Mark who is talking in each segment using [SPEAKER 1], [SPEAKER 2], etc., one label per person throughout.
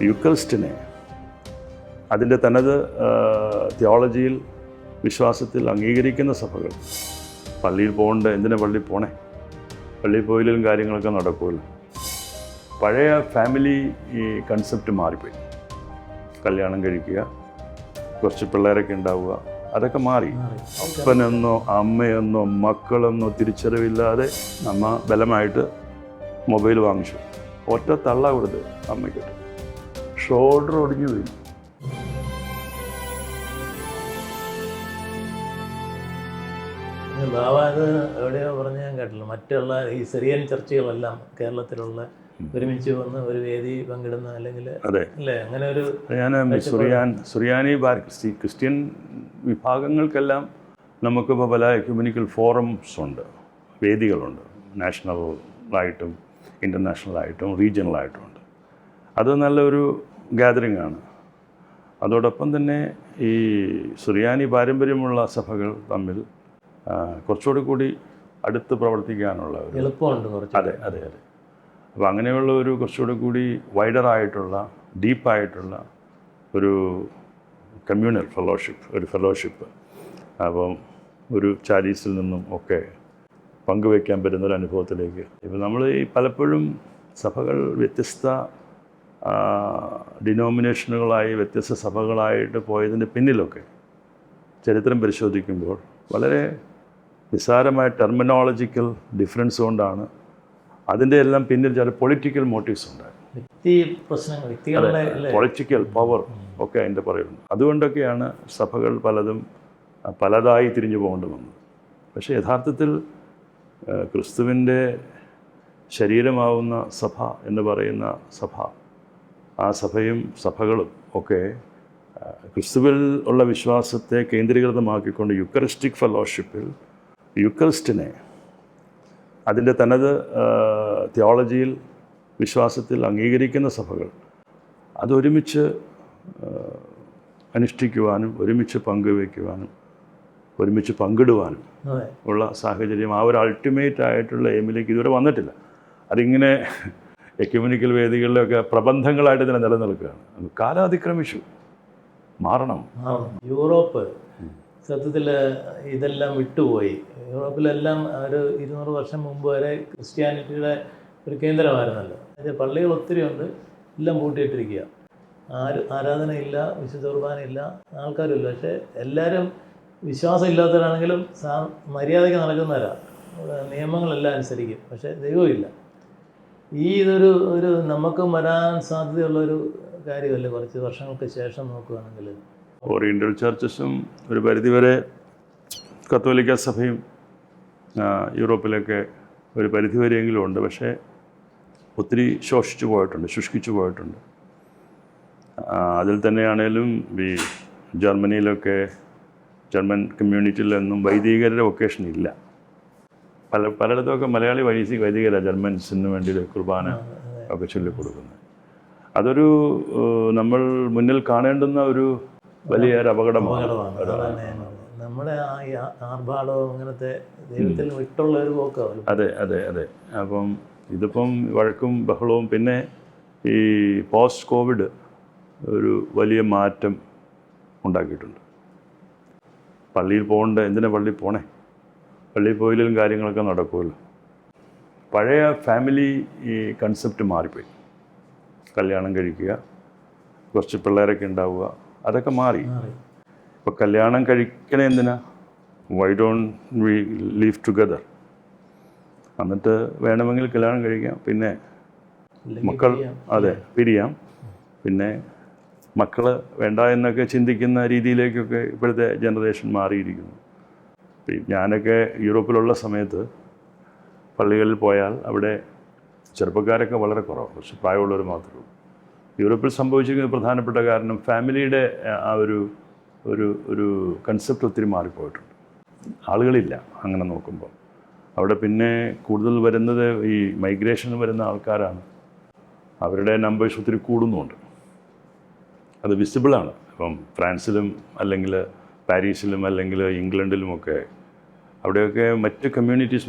[SPEAKER 1] യുക്കറിസ്റ്റിനെ അതിൻ്റെ തനത് തിയോളജിയിൽ വിശ്വാസത്തിൽ അംഗീകരിക്കുന്ന സഭകൾ പള്ളിയിൽ പോകേണ്ട എന്തിനാ പള്ളിയിൽ പോണേ, പള്ളിയിൽ പോയില്ലും കാര്യങ്ങളൊക്കെ നടക്കുമല്ലോ. പഴയ ഫാമിലി ഈ കൺസെപ്റ്റ് മാറിപ്പോയി. കല്യാണം കഴിക്കുക, കുറച്ച് പിള്ളേരൊക്കെ ഉണ്ടാവുക, അതൊക്കെ മാറി. അപ്പനെന്നോ അമ്മയെന്നോ മക്കളെന്നോ തിരിച്ചറിവില്ലാതെ അമ്മ ബലമായിട്ട് മൊബൈൽ വാങ്ങിച്ചു. ഒറ്റ തള്ള കൊടുത്ത് അമ്മയ്ക്കിട്ട് ഷോൾഡർ ഒടിഞ്ഞു പോയി.
[SPEAKER 2] ബാബ അത് എവിടെയോ പറഞ്ഞ് ഞാൻ കേട്ടില്ല. മറ്റുള്ള ഈ സിറിയൻ ചർച്ചുകളെല്ലാം കേരളത്തിലുള്ള ഒരുമിച്ച് വന്ന് ഒരു വേദി പങ്കിടുന്ന അല്ലെങ്കിൽ അല്ലേ അങ്ങനെ ഒരു
[SPEAKER 1] സുറിയാനി ക്രിസ്ത്യൻ വിഭാഗങ്ങൾക്കെല്ലാം നമുക്കിപ്പോൾ പല എക്യുമെനിക്കൽ ഫോറംസ് ഉണ്ട്, വേദികളുണ്ട്, നാഷണലായിട്ടും ഇൻ്റർനാഷണലായിട്ടും റീജിയണലായിട്ടും ഉണ്ട്. അത് നല്ലൊരു ഗാദറിംഗ് ആണ്. അതോടൊപ്പം തന്നെ ഈ സുറിയാനി പാരമ്പര്യമുള്ള സഭകൾ തമ്മിൽ കുറച്ചുകൂടി കൂടി അടുത്ത് പ്രവർത്തിക്കാനുള്ള
[SPEAKER 2] എളുപ്പമുണ്ട് കുറച്ച്.
[SPEAKER 1] അതെ. അപ്പോൾ അങ്ങനെയുള്ള ഒരു കുറച്ചുകൂടി കൂടി വൈഡറായിട്ടുള്ള ഡീപ്പായിട്ടുള്ള ഒരു കമ്മ്യൂണൽ ഫെലോഷിപ്പ് അപ്പം ഒരു ചാരീസിൽ നിന്നും ഒക്കെ പങ്കുവയ്ക്കാൻ പറ്റുന്നൊരു അനുഭവത്തിലേക്ക് ഇപ്പോൾ നമ്മൾ ഈ പലപ്പോഴും സഭകൾ വ്യത്യസ്ത ഡിനോമിനേഷനുകളായി വ്യത്യസ്ത സഭകളായിട്ട് പോയതിൻ്റെ പിന്നിലൊക്കെ ചരിത്രം പരിശോധിക്കുമ്പോൾ വളരെ നിസ്സാരമായ ടെർമിനോളജിക്കൽ ഡിഫറൻസ് കൊണ്ടാണ്. അതിൻ്റെ എല്ലാം പിന്നിൽ ചില പൊളിറ്റിക്കൽ മോട്ടീവ്സ് ഉണ്ടായിരുന്നു, പൊളിറ്റിക്കൽ പവർ ഒക്കെ അതിൻ്റെ പറയുന്നു. അതുകൊണ്ടൊക്കെയാണ് സഭകൾ പലതും പലതായി തിരിഞ്ഞു പോകേണ്ടി വന്നത്. പക്ഷേ യഥാർത്ഥത്തിൽ ക്രിസ്തുവിൻ്റെ ശരീരമാവുന്ന സഭ എന്ന് പറയുന്ന സഭ, ആ സഭയും സഭകളും ഒക്കെ ക്രിസ്തുവിൽ ഉള്ള വിശ്വാസത്തെ കേന്ദ്രീകൃതമാക്കിക്കൊണ്ട് യുക്കറിസ്റ്റിക് ഫെലോഷിപ്പിൽ യുക്കറിസ്റ്റിനെ അതിൻ്റെ തനത് തിയോളജിയിൽ വിശ്വാസത്തിൽ അംഗീകരിക്കുന്ന സഭകൾ അതൊരുമിച്ച് അനുഷ്ഠിക്കുവാനും ഒരുമിച്ച് പങ്കുവയ്ക്കുവാനും ഒരുമിച്ച് പങ്കിടുവാനും ഉള്ള സാഹചര്യം ആ ഒരു അൾട്ടിമേറ്റ് ആയിട്ടുള്ള എയിമിലേക്ക് ഇതുവരെ വന്നിട്ടില്ല. അതിങ്ങനെ എക്യുമെനിക്കൽ വേദികളിലൊക്കെ പ്രബന്ധങ്ങളായിട്ട് തന്നെ നിലനിൽക്കുകയാണ്. കാലാതിക്രമിച്ചു, മാറണം.
[SPEAKER 2] യൂറോപ്പ് സത്യത്തിൽ ഇതെല്ലാം വിട്ടുപോയി. യൂറോപ്പിലെല്ലാം ഒരു 200 വർഷം മുമ്പ് വരെ ക്രിസ്ത്യാനിറ്റിയുടെ ഒരു കേന്ദ്രമായിരുന്നല്ലോ. പള്ളികൾ ഒത്തിരി ഉണ്ട്, എല്ലാം പൂട്ടിയിട്ടിരിക്കുക. ആരാധനയില്ല, വിശുദ്ധ കുർബാനയില്ല, ആൾക്കാരില്ല. പക്ഷേ എല്ലാവരും വിശ്വാസം ഇല്ലാത്തവരാണെങ്കിലും മര്യാദയ്ക്ക് നടക്കുന്നവരാ, നിയമങ്ങളെല്ലാം അനുസരിക്കും. പക്ഷേ ദൈവമില്ല. ഇതൊരു നമുക്കും വരാൻ സാധ്യതയുള്ളൊരു കാര്യമല്ലേ കുറച്ച് വർഷങ്ങൾക്ക് ശേഷം നോക്കുകയാണെങ്കിൽ.
[SPEAKER 1] ഓറിയൻ്റൽ ചർച്ചസും ഒരു പരിധിവരെ കത്തോലിക്ക സഭയും യൂറോപ്പിലൊക്കെ ഒരു പരിധിവരെയെങ്കിലും ഉണ്ട്. പക്ഷേ ഒത്തിരി ശുഷ്കിച്ചു പോയിട്ടുണ്ട്. അതിൽ തന്നെയാണേലും ഈ ജർമ്മനിയിലൊക്കെ ജർമ്മൻ കമ്മ്യൂണിറ്റിയിലൊന്നും വൈദികരുടെ വൊക്കേഷൻ ഇല്ല. പലയിടത്തുമൊക്കെ മലയാളി വൈദികരാണ് ജർമ്മൻസിന് വേണ്ടി കുർബാന ഒക്കെ ചൊല്ലിക്കൊടുക്കുന്നത്. അതൊരു നമ്മൾ മുന്നിൽ കാണേണ്ടുന്ന ഒരു വലിയൊരു അപകടമാണ്.
[SPEAKER 2] നമ്മുടെ ആർഭാടവും അങ്ങനത്തെ ദൈവത്തിൽ വിട്ടുള്ള ഒരു പോക്കാവും.
[SPEAKER 1] അതെ. അപ്പം ഇതിപ്പം വഴക്കും ബഹളവും പിന്നെ ഈ പോസ്റ്റ് കോവിഡ് ഒരു വലിയ മാറ്റം ഉണ്ടാക്കിയിട്ടുണ്ട്. പള്ളിയിൽ പോകേണ്ട എന്തിനാ പള്ളിയിൽ പോണേ, പള്ളിയിൽ പോയില്ലും കാര്യങ്ങളൊക്കെ നടക്കുമല്ലോ. പഴയ ഫാമിലി ഈ കൺസെപ്റ്റ് മാറിപ്പോയി. കല്യാണം കഴിക്കുക, കുറച്ച് പിള്ളേരൊക്കെ ഉണ്ടാവുക, അതൊക്കെ മാറി. ഇപ്പോൾ കല്യാണം കഴിക്കണേ എന്തിനാ, why don't we leave together, എന്നിട്ട് വേണമെങ്കിൽ കല്യാണം കഴിക്കാം, പിന്നെ മക്കൾ പിരിയാം, പിന്നെ മക്കൾ വേണ്ട എന്നൊക്കെ ചിന്തിക്കുന്ന രീതിയിലേക്കൊക്കെ ഇപ്പോഴത്തെ ജനറേഷൻ മാറിയിരിക്കുന്നു. ഞാനൊക്കെ യൂറോപ്പിലുള്ള സമയത്ത് പള്ളികളിൽ പോയാൽ അവിടെ ചെറുപ്പക്കാരൊക്കെ വളരെ കുറവ്, കുറച്ച് പ്രായമുള്ളവർ മാത്രമേ ഉള്ളൂ. യൂറോപ്പിൽ സംഭവിച്ചിരിക്കുന്ന പ്രധാനപ്പെട്ട കാരണം ഫാമിലിയുടെ ആ ഒരു കൺസെപ്റ്റ് ഒത്തിരി മാറിപ്പോയിട്ടുണ്ട്. ആളുകളില്ല അങ്ങനെ നോക്കുമ്പോൾ. അവിടെ പിന്നെ കൂടുതൽ വരുന്നത് ഈ മൈഗ്രേഷൻ വരുന്ന ആൾക്കാരാണ്. അവരുടെ നമ്പേഴ്സ് ഒത്തിരി കൂടുന്നുമുണ്ട്. അത് വിസിബിളാണ്. ഇപ്പം ഫ്രാൻസിലും അല്ലെങ്കിൽ പാരീസിലും അല്ലെങ്കിൽ ഇംഗ്ലണ്ടിലുമൊക്കെ അവിടെയൊക്കെ മറ്റ് കമ്മ്യൂണിറ്റീസ്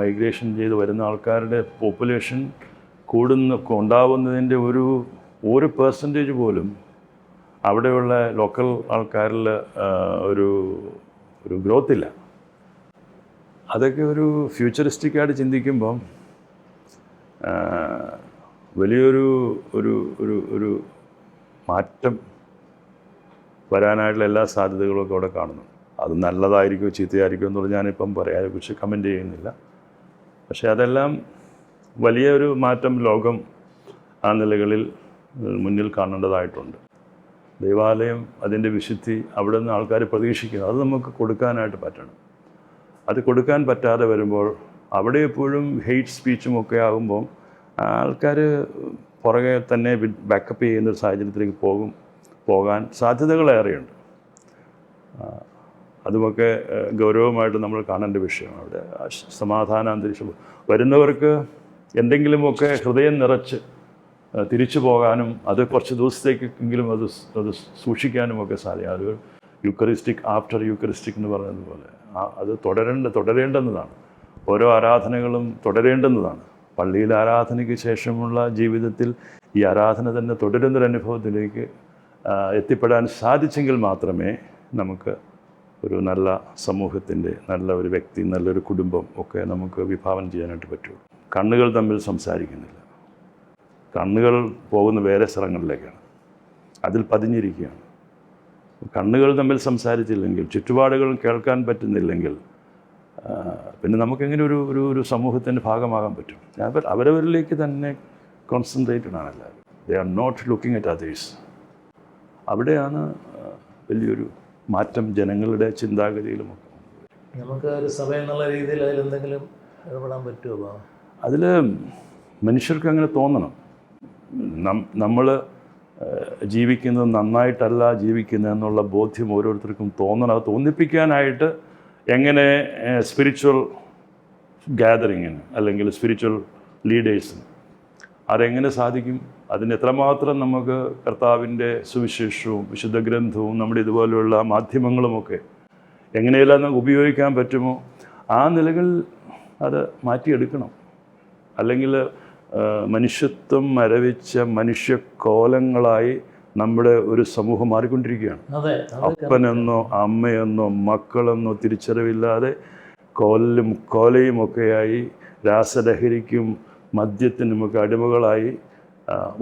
[SPEAKER 1] മൈഗ്രേഷൻ ചെയ്ത് വരുന്ന ആൾക്കാരുടെ പോപ്പുലേഷൻ ഉണ്ടാവുന്നതിൻ്റെ ഒരു ഒരു പെർസെൻറ്റേജ് പോലും അവിടെയുള്ള ലോക്കൽ ആൾക്കാരിൽ ഒരു ഒരു ഗ്രോത്ത് ഇല്ല. അതൊക്കെ ഒരു ഫ്യൂച്ചറിസ്റ്റിക്കായിട്ട് ചിന്തിക്കുമ്പം വലിയൊരു ഒരു ഒരു ഒരു മാറ്റം വരാനായിട്ടുള്ള എല്ലാ സാധ്യതകളും ഒക്കെ അവിടെ കാണുന്നു. അത് നല്ലതായിരിക്കുമോ ചീത്തയായിരിക്കുമോ എന്നുള്ളത് ഞാനിപ്പം അതിനെക്കുറിച്ച് കമൻറ്റ് ചെയ്യുന്നില്ല. പക്ഷേ അതെല്ലാം വലിയൊരു മാറ്റം ലോകം ആ നിലകളിൽ മുന്നിൽ കാണേണ്ടതായിട്ടുണ്ട്. ദൈവാലയം അതിൻ്റെ വിശുദ്ധി അവിടെ നിന്ന് ആൾക്കാർ പ്രതീക്ഷിക്കുന്നു. അത് നമുക്ക് കൊടുക്കാനായിട്ട് പറ്റണം. അത് കൊടുക്കാൻ പറ്റാതെ വരുമ്പോൾ അവിടെ എപ്പോഴും ഹെയ്റ്റ് സ്പീച്ചും ഒക്കെ ആകുമ്പം ആൾക്കാർ പുറകെ തന്നെ ബാക്കപ്പ് ചെയ്യുന്നൊരു സാഹചര്യത്തിലേക്ക് പോകാൻ സാധ്യതകളേറെയുണ്ട്. അതുമൊക്കെ ഗൗരവമായിട്ട് നമ്മൾ കാണേണ്ട വിഷയമാണ്. അവിടെ സമാധാന അന്തരീക്ഷം വരുന്നവർക്ക് എന്തെങ്കിലുമൊക്കെ ഹൃദയം നിറച്ച് തിരിച്ചു പോകാനും അത് കുറച്ച് ദിവസത്തേക്കെങ്കിലും അത് സൂക്ഷിക്കാനുമൊക്കെ സാധിക്കും. അത് യൂക്കറിസ്റ്റിക് ആഫ്റ്റർ യൂക്കറിസ്റ്റിക് എന്ന് പറയുന്നതുപോലെ അത് തുടരേണ്ടുന്നതാണ്. ഓരോ ആരാധനകളും തുടരേണ്ടുന്നതാണ്. പള്ളിയിലെ ആരാധനയ്ക്ക് ശേഷമുള്ള ജീവിതത്തിൽ ഈ ആരാധന തന്നെ തുടരുന്നൊരനുഭവത്തിലേക്ക് എത്തിപ്പെടാൻ സാധിച്ചെങ്കിൽ മാത്രമേ നമുക്ക് ഒരു നല്ല സമൂഹത്തിൻ്റെ, നല്ല ഒരു വ്യക്തി, നല്ലൊരു കുടുംബം ഒക്കെ നമുക്ക് വിഭാവനം ചെയ്യാനായിട്ട് പറ്റുള്ളൂ. കണ്ണുകൾ തമ്മിൽ സംസാരിക്കുന്നില്ല. കണ്ണുകൾ പോകുന്ന വേറെ സ്ഥലങ്ങളിലേക്കാണ്, അതിൽ പതിഞ്ഞിരിക്കുകയാണ്. കണ്ണുകൾ തമ്മിൽ സംസാരിച്ചില്ലെങ്കിൽ, ചുറ്റുപാടുകൾ കേൾക്കാൻ പറ്റുന്നില്ലെങ്കിൽ പിന്നെ നമുക്കെങ്ങനെ ഒരു സമൂഹത്തിൻ്റെ ഭാഗമാകാൻ പറ്റും? അവരവരിലേക്ക് തന്നെ കോൺസെൻട്രേറ്റഡ് ആണ് എല്ലാവരും. They are not looking at others. അവിടെയാണ് വലിയൊരു മാറ്റം ജനങ്ങളുടെ ചിന്താഗതിയിലുമൊക്കെ.
[SPEAKER 2] നമുക്ക് ഒരു സഭ എന്നുള്ള രീതിയിൽ അതിലെന്തെങ്കിലും ഇടപെടാൻ പറ്റുമോ?
[SPEAKER 1] അതിൽ മനുഷ്യർക്ക് അങ്ങനെ തോന്നണം. നമ്മൾ ജീവിക്കുന്നത് നന്നായിട്ടല്ല ജീവിക്കുന്നതെന്നുള്ള ബോധ്യം ഓരോരുത്തർക്കും തോന്നണം. അത് തോന്നിപ്പിക്കാനായിട്ട് എങ്ങനെ സ്പിരിച്വൽ ഗ്യാതറിങ്ങിന് അല്ലെങ്കിൽ സ്പിരിച്വൽ ലീഡേഴ്സിന് അതെങ്ങനെ സാധിക്കും? അതിന് എത്രമാത്രം നമുക്ക് കർത്താവിൻ്റെ സുവിശേഷവും വിശുദ്ധ ഗ്രന്ഥവും നമ്മുടെ ഇതുപോലെയുള്ള മാധ്യമങ്ങളുമൊക്കെ എങ്ങനെയെല്ലാം നമുക്ക് ഉപയോഗിക്കാൻ പറ്റുമോ ആ നിലകൾ അത് മാറ്റിയെടുക്കണം. അല്ലെങ്കിൽ മനുഷ്യത്വം മരവിച്ച മനുഷ്യക്കോലങ്ങളായി നമ്മുടെ ഒരു സമൂഹം മാറിക്കൊണ്ടിരിക്കുകയാണ്. അപ്പനെന്നോ അമ്മയെന്നോ മക്കളെന്നോ തിരിച്ചറിവില്ലാതെ കോലയുമൊക്കെയായി രാസലഹരിക്കും മദ്യത്തിനുമൊക്കെ അടിമകളായി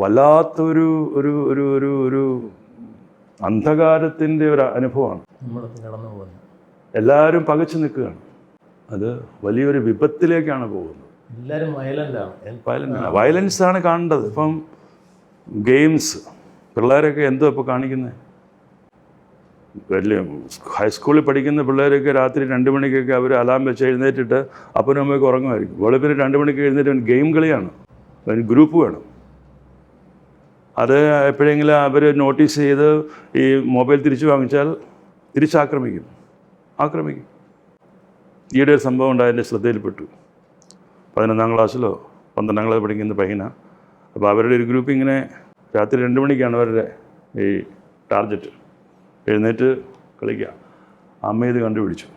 [SPEAKER 1] വല്ലാത്തൊരു ഒരു ഒരു ഒരു ഒരു അന്ധകാരത്തിൻ്റെ ഒരു അനുഭവമാണ്. എല്ലാവരും പകച്ചു നിൽക്കുകയാണ്. അത് വലിയൊരു വിപത്തിലേക്കാണ് പോകുന്നത്.
[SPEAKER 2] എല്ലാവരും
[SPEAKER 1] വയലൻസാണ് കാണേണ്ടത്. ഇപ്പം ഗെയിംസ് പിള്ളേരൊക്കെ എന്തോ ഇപ്പോൾ കാണിക്കുന്നത്? വലിയ ഹൈസ്കൂളിൽ പഠിക്കുന്ന പിള്ളേരൊക്കെ രാത്രി 2 മണിക്കൊക്കെ അവർ അലാം വെച്ച് എഴുന്നേറ്റിട്ട് അപ്പനും അമ്മയൊക്കെ ഉറങ്ങുമായിരിക്കും. വെളുപ്പിന് 2 മണിക്ക് എഴുന്നേറ്റ് ഗെയിം കളിയാണ്. അതിന് ഗ്രൂപ്പ് വേണം. അത് എപ്പോഴെങ്കിലും അവർ നോട്ടീസ് ചെയ്ത് ഈ മൊബൈൽ തിരിച്ചു വാങ്ങിച്ചാൽ തിരിച്ചാക്രമിക്കും. ഈയിടെ ഒരു സംഭവം ഉണ്ടായതിൻ്റെ ശ്രദ്ധയിൽപ്പെട്ടു. 11ാം ക്ലാസ്സിലോ 12ാം ക്ലാസ് പഠിക്കുന്ന പയ്യന. അപ്പോൾ അവരുടെ ഒരു ഗ്രൂപ്പ് ഇങ്ങനെ രാത്രി 2 മണിക്കാണ് അവരുടെ ഈ ടാർഗറ്റ്. എഴുന്നേറ്റ് കളിക്കുക. അമ്മ ഇത് കണ്ടുപിടിച്ചു.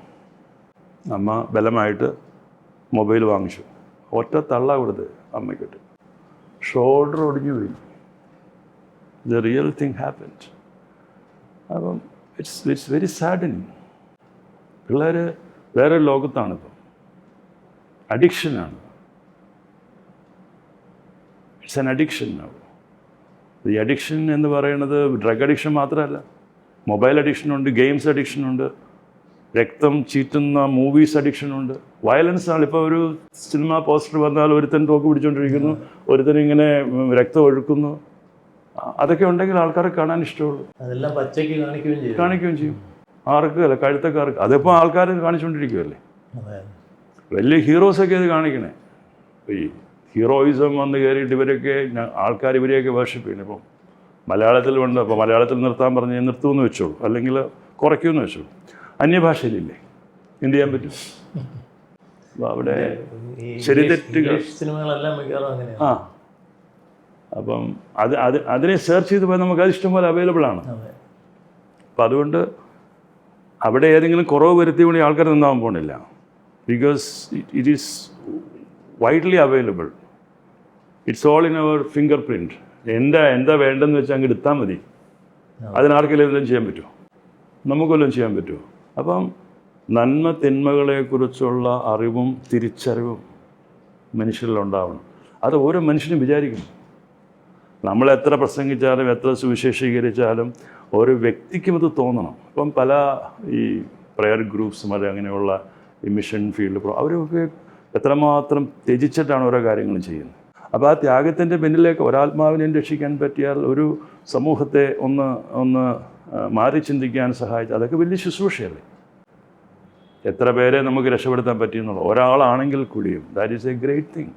[SPEAKER 1] അമ്മ ബലമായിട്ട് മൊബൈൽ വാങ്ങിച്ചു. ഒറ്റ തള്ള കൊടുത്ത് അമ്മയ്ക്കിട്ട് ഷോൾഡർ ഒടിഞ്ഞു പോയി. The real thing happened. അപ്പം ഇറ്റ്സ് വെരി സാഡനിങ്. പിള്ളേർ വേറെ ലോകത്താണിപ്പം. അഡിക്ഷനാണ്. It's an addiction. ഈ അഡിക്ഷൻ എന്ന് പറയുന്നത് ഡ്രഗ് അഡിക്ഷൻ മാത്രമല്ല, മൊബൈൽ അഡിക്ഷനുണ്ട്, ഗെയിംസ് അഡിക്ഷനുണ്ട്, രക്തം ചീറ്റുന്ന മൂവീസ് അഡിക്ഷനുണ്ട്, വയലൻസ് ആണ്. ഇപ്പോൾ ഒരു സിനിമ പോസ്റ്റർ വന്നാൽ ഒരുത്തൻ തോക്ക് പിടിച്ചുകൊണ്ടിരിക്കുന്നു, ഒരുത്തൻ ഇങ്ങനെ രക്തം ഒഴുക്കുന്നു. അതൊക്കെ ഉണ്ടെങ്കിൽ ആൾക്കാരെ കാണാൻ ഇഷ്ടമുള്ളൂ.
[SPEAKER 2] അതെല്ലാം പച്ചയ്ക്ക്
[SPEAKER 1] കാണിക്കുകയും ചെയ്യും. ആർക്ക് അല്ല, കഴുത്തക്കാർക്ക്. അതിപ്പോൾ ആൾക്കാർ കാണിച്ചുകൊണ്ടിരിക്കുമല്ലേ. വലിയ ഹീറോസൊക്കെ അത് കാണിക്കണേ. ഈ ഹീറോയിസം വന്ന് കയറിയിട്ട് ഇവരൊക്കെ ആൾക്കാർ ഇവരെയൊക്കെ വർഷിപ്പ് ചെയ്യണം. ഇപ്പം മലയാളത്തിൽ ഉണ്ട്. അപ്പോൾ മലയാളത്തിൽ നിർത്താൻ പറഞ്ഞ് നിർത്തുമെന്ന് വെച്ചോളൂ, അല്ലെങ്കിൽ കുറയ്ക്കുമെന്ന് വെച്ചോളൂ. അന്യഭാഷയിലില്ലേ, എന്ത് ചെയ്യാൻ പറ്റും? അവിടെ ശരി തെറ്റുകൾ ആ. അപ്പം അതിനെ സെർച്ച് ചെയ്ത് പോയാൽ നമുക്ക് അത് ഇഷ്ടംപോലെ അവൈലബിൾ ആണ്. അപ്പം അതുകൊണ്ട് അവിടെ ഏതെങ്കിലും കുറവ് വരുത്തി കൊണ്ട് ആൾക്കാർ നിന്നാവാൻ പോകണില്ല. Because it is widely available. It's all in our fingerprint. എന്താ വേണ്ടെന്ന് വെച്ചാൽ അങ്ങ് എടുത്താൽ മതി. അതിനാർക്കെങ്കിലും എല്ലാം ചെയ്യാൻ പറ്റുമോ? നമുക്കെല്ലാം ചെയ്യാൻ പറ്റുമോ? അപ്പം നന്മ തിന്മകളെക്കുറിച്ചുള്ള അറിവും തിരിച്ചറിവും മനുഷ്യരിലുണ്ടാവണം. അത് ഓരോ മനുഷ്യനും വിചാരിക്കണം. നമ്മൾ എത്ര പ്രസംഗിച്ചാലും എത്ര സുവിശേഷീകരിച്ചാലും ഓരോ വ്യക്തിക്കും അത് തോന്നണം. അപ്പം പല ഈ പ്രയർ ഗ്രൂപ്പ്സും അങ്ങനെയുള്ള ഈ മിഷൻ ഫീൽഡ് അവരൊക്കെ എത്രമാത്രം ത്യജിച്ചിട്ടാണ് ഓരോ കാര്യങ്ങളും ചെയ്യുന്നത്. അപ്പോൾ ആ ത്യാഗത്തിൻ്റെ പിന്നിലേക്ക് ഒരാത്മാവിനെയും രക്ഷിക്കാൻ പറ്റിയാൽ, ഒരു സമൂഹത്തെ ഒന്ന് മാറി ചിന്തിക്കാൻ സഹായിച്ചാൽ അതൊക്കെ വലിയ ശുശ്രൂഷയല്ലേ. എത്ര പേരെ നമുക്ക് രക്ഷപ്പെടുത്താൻ പറ്റിയെന്നുള്ളത് ഒരാളാണെങ്കിൽ കൂടിയും that is A great thing.